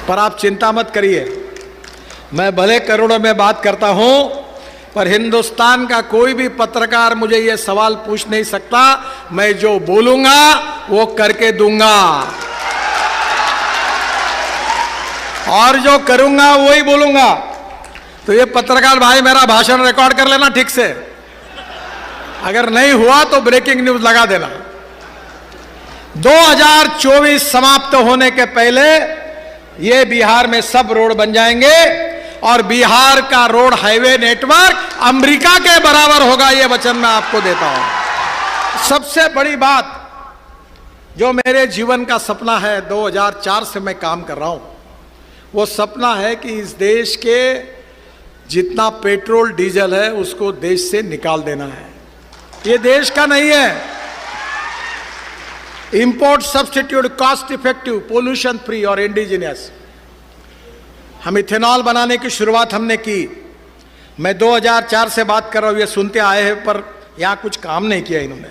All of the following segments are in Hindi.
पर आप चिंता मत करिए, मैं भले करोड़ों में बात करता हूं, पर हिंदुस्तान का कोई भी पत्रकार मुझे ये सवाल पूछ नहीं सकता। मैं जो बोलूंगा वो करके दूंगा, और जो करूंगा वही बोलूंगा। तो ये पत्रकार भाई मेरा भाषण रिकॉर्ड कर लेना ठीक से, अगर नहीं हुआ तो ब्रेकिंग न्यूज लगा देना। 2024 समाप्त होने के पहले ये बिहार में सब रोड बन जाएंगे और बिहार का रोड हाईवे नेटवर्क अमेरिका के बराबर होगा, ये वचन मैं आपको देता हूं। सबसे बड़ी बात जो मेरे जीवन का सपना है, 2004 से मैं काम कर रहा हूं, वो सपना है कि इस देश के जितना पेट्रोल डीजल है उसको देश से निकाल देना है। ये देश का नहीं है। Import substitute, cost effective, pollution free और इंडिजिनियस। हम इथेनॉल बनाने की शुरुआत हमने की। मैं 2004 से बात कर रहा हूं, ये सुनते आए हैं, पर यहां कुछ काम नहीं किया इन्होंने।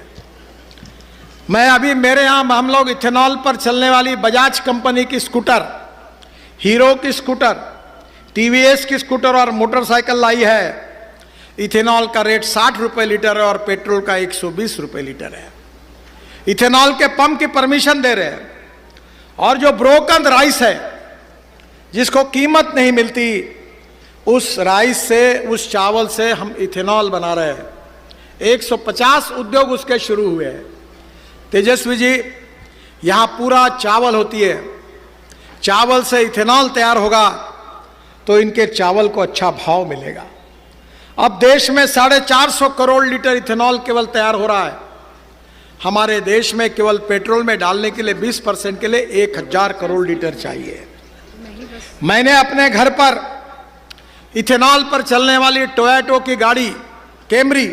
मैं अभी मेरे यहां हम लोग इथेनॉल पर चलने वाली बजाज कंपनी की स्कूटर, हीरो की स्कूटर, टीवीएस की स्कूटर और मोटरसाइकिल लाई है। इथेनॉल का रेट 60 रुपए लीटर है और पेट्रोल का 120 रुपए लीटर है। इथेनॉल के पंप की परमिशन दे रहे हैं। और जो ब्रोकन राइस है, जिसको कीमत नहीं मिलती, उस राइस से, उस चावल से हम इथेनॉल बना रहे हैं। 150 उद्योग उसके शुरू हुए हैं। तेजस्वी जी, यहां पूरा चावल होती है, चावल से इथेनॉल तैयार होगा तो इनके चावल को अच्छा भाव मिलेगा। अब देश में 450 करोड़ लीटर इथेनॉल केवल तैयार हो रहा है। हमारे देश में केवल पेट्रोल में डालने के लिए 20% के लिए 1000 करोड़ लीटर चाहिए। मैंने अपने घर पर इथेनॉल पर चलने वाली टोयोटा की गाड़ी कैमरी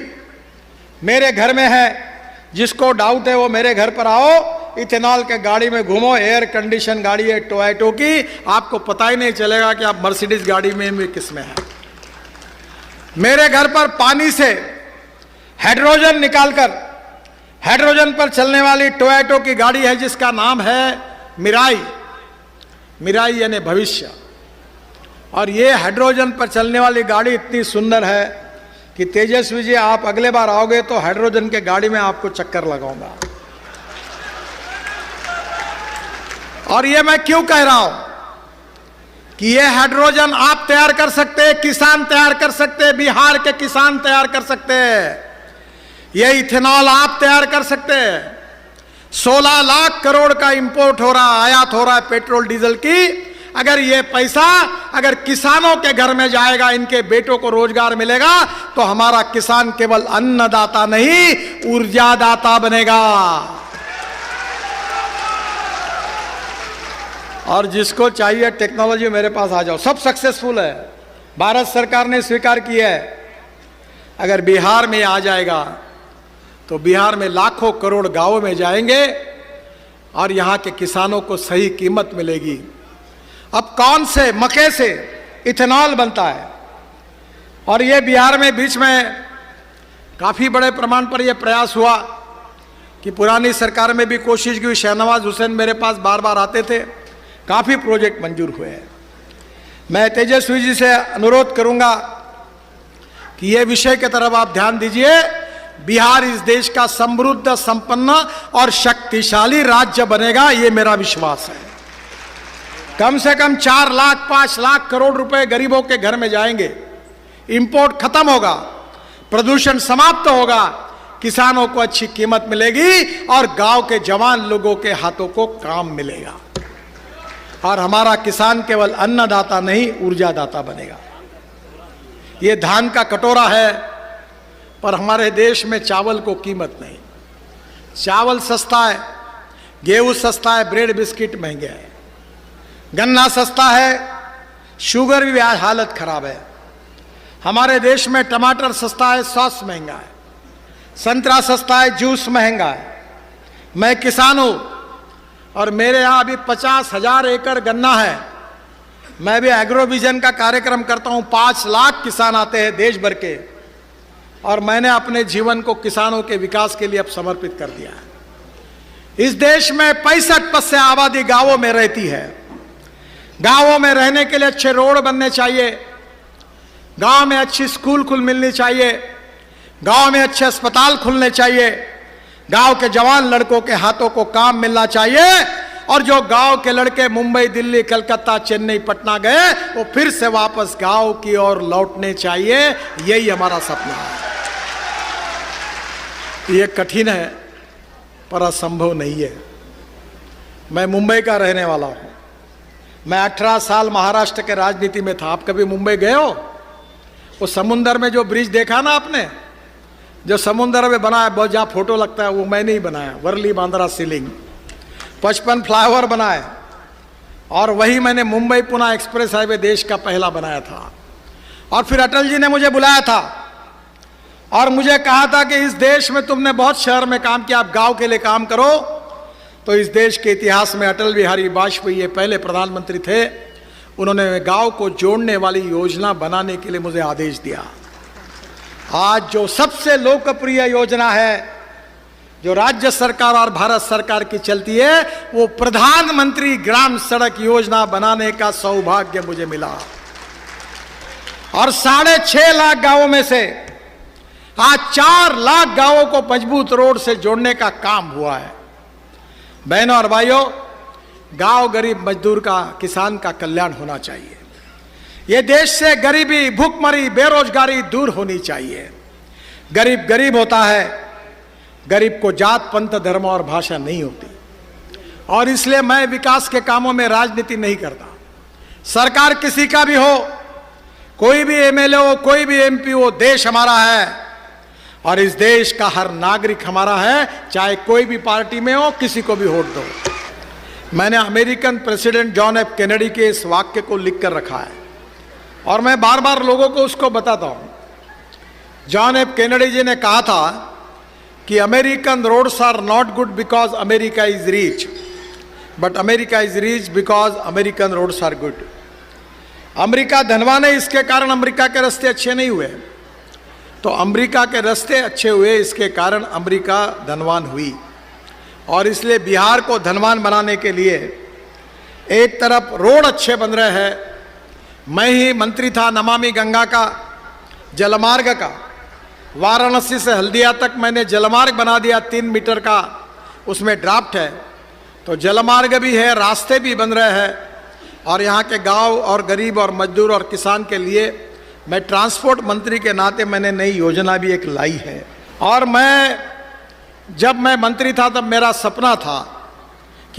मेरे घर में है। जिसको डाउट है वो मेरे घर पर आओ, इथेनॉल के गाड़ी में घूमो। एयर कंडीशन गाड़ी है टोयोटा की, आपको पता ही नहीं चलेगा कि आप मर्सिडीज गाड़ी में किस में है। मेरे घर पर पानी से हाइड्रोजन निकालकर हाइड्रोजन पर चलने वाली टोयोटा की गाड़ी है, जिसका नाम है मिराई। मिराई यानी भविष्य। और ये हाइड्रोजन पर चलने वाली गाड़ी इतनी सुंदर है कि तेजस्वी जी, आप अगले बार आओगे तो हाइड्रोजन के गाड़ी में आपको चक्कर लगाऊंगा। और ये मैं क्यों कह रहा हूं कि ये हाइड्रोजन आप तैयार कर सकते हैं, किसान तैयार कर सकते हैं, बिहार के किसान तैयार कर सकते हैं। ये इथेनॉल आप तैयार कर सकते हैं। 16 लाख करोड़ का इंपोर्ट हो रहा, आयात हो रहा है पेट्रोल डीजल की। अगर ये पैसा अगर किसानों के घर में जाएगा, इनके बेटों को रोजगार मिलेगा, तो हमारा किसान केवल अन्नदाता नहीं, ऊर्जादाता बनेगा। और जिसको चाहिए टेक्नोलॉजी, मेरे पास आ जाओ, सब सक्सेसफुल है। भारत सरकार ने स्वीकार किया है। अगर बिहार में आ जाएगा तो बिहार में लाखों करोड़ गांवों में जाएंगे और यहां के किसानों को सही कीमत मिलेगी। अब कौन से मक्के से इथेनॉल बनता है, और ये बिहार में बीच में काफी बड़े प्रमाण पर यह प्रयास हुआ कि पुरानी सरकार में भी कोशिश की। शहनवाज हुसैन मेरे पास बार बार आते थे, काफी प्रोजेक्ट मंजूर हुए हैं। मैं तेजस्वी जी से अनुरोध करूंगा कि यह विषय की तरफ आप ध्यान दीजिए। बिहार इस देश का समृद्ध, संपन्न और शक्तिशाली राज्य बनेगा, यह मेरा विश्वास है। कम से कम 4 लाख 5 लाख करोड़ रुपए गरीबों के घर में जाएंगे। इंपोर्ट खत्म होगा, प्रदूषण समाप्त होगा, किसानों को अच्छी कीमत मिलेगी और गांव के जवान लोगों के हाथों को काम मिलेगा। और हमारा किसान केवल अन्नदाता नहीं, ऊर्जादाता बनेगा। ये धान का कटोरा है, पर हमारे देश में चावल को कीमत नहीं। चावल सस्ता है, गेहूं सस्ता है, ब्रेड बिस्किट महंगे हैं, गन्ना सस्ता है, शुगर भी हालत खराब है। हमारे देश में टमाटर सस्ता है, सॉस महंगा है, संतरा सस्ता है, जूस महंगा है। मैं किसान हूं और मेरे यहां अभी 50,000 एकड़ गन्ना है। मैं भी एग्रो विजन का कार्यक्रम करता हूं। 5 लाख किसान आते हैं देश भर के, और मैंने अपने जीवन को किसानों के विकास के लिए अब समर्पित कर दिया है। इस देश में 65% आबादी गांवों में रहती है। गांवों में रहने के लिए अच्छे रोड बनने चाहिए, गांव में अच्छी स्कूल मिलनी चाहिए, गांव में अच्छे अस्पताल खुलने चाहिए, गांव के जवान लड़कों के हाथों को काम मिलना चाहिए, और जो गांव के लड़के मुंबई, दिल्ली, कलकत्ता, चेन्नई, पटना गए वो फिर से वापस गांव की ओर लौटने चाहिए। यही हमारा सपना है। ये कठिन है पर असंभव नहीं है। मैं मुंबई का रहने वाला हूं। मैं 18 साल महाराष्ट्र के राजनीति में था। आप कभी मुंबई गए हो? वो समुंदर में जो ब्रिज देखा ना आपने, जो समुंदर में बना है, बहुत जहाँ फोटो लगता है, वो मैंने ही बनाया। वर्ली बांद्रा सीलिंग 55 फ्लाईओवर बनाए, और वही मैंने मुंबई पुणे एक्सप्रेस हाईवे देश का पहला बनाया था। और फिर अटल जी ने मुझे बुलाया था और मुझे कहा था कि इस देश में तुमने बहुत शहर में काम किया, आप गांव के लिए काम करो। तो इस देश के इतिहास में अटल बिहारी वाजपेयी पहले प्रधानमंत्री थे। उन्होंने गांव को जोड़ने वाली योजना बनाने के लिए मुझे आदेश दिया। आज जो सबसे लोकप्रिय योजना है, जो राज्य सरकार और भारत सरकार की चलती है, वो प्रधानमंत्री ग्राम सड़क योजना बनाने का सौभाग्य मुझे मिला। और 6.5 लाख गांवों में से आज 4 लाख गांवों को मजबूत रोड से जोड़ने का काम हुआ है। बहनों और भाइयों, गांव गरीब मजदूर का, किसान का कल्याण होना चाहिए। ये देश से गरीबी, भूखमरी, बेरोजगारी दूर होनी चाहिए। गरीब गरीब होता है, गरीब को जात, पंथ, धर्म और भाषा नहीं होती। और इसलिए मैं विकास के कामों में राजनीति नहीं करता। सरकार किसी का भी हो, कोई भी एमएलए हो, कोई भी एमपी हो, देश हमारा है और इस देश का हर नागरिक हमारा है, चाहे कोई भी पार्टी में हो, किसी को भी वोट दो। मैंने American president John F Kennedy के इस वाक्य को लिख कर रखा है और मैं बार बार लोगों को उसको बताता हूं। जॉन एफ कैनेडी जी ने कहा था कि American roads are not good because America is rich, but America is rich because American roads are good. America धनवान है, इसके कारण अमेरिका के रास्ते अच्छे नहीं हुए। तो अमेरिका के रास्ते अच्छे हुए, इसके कारण अमेरिका धनवान हुई। और इसलिए बिहार को धनवान बनाने के लिए एक तरफ रोड अच्छे बन रहे हैं। मैं ही मंत्री था नमामि गंगा का, जलमार्ग का। वाराणसी से हल्दिया तक मैंने जलमार्ग बना दिया 3 मीटर का, उसमें ड्राफ्ट है। तो जलमार्ग भी है, रास्ते भी बन रहे हैं। और यहाँ के गांव और गरीब और मजदूर और किसान के लिए मैं ट्रांसपोर्ट मंत्री के नाते मैंने नई योजना भी एक लाई है। और जब मैं मंत्री था तब मेरा सपना था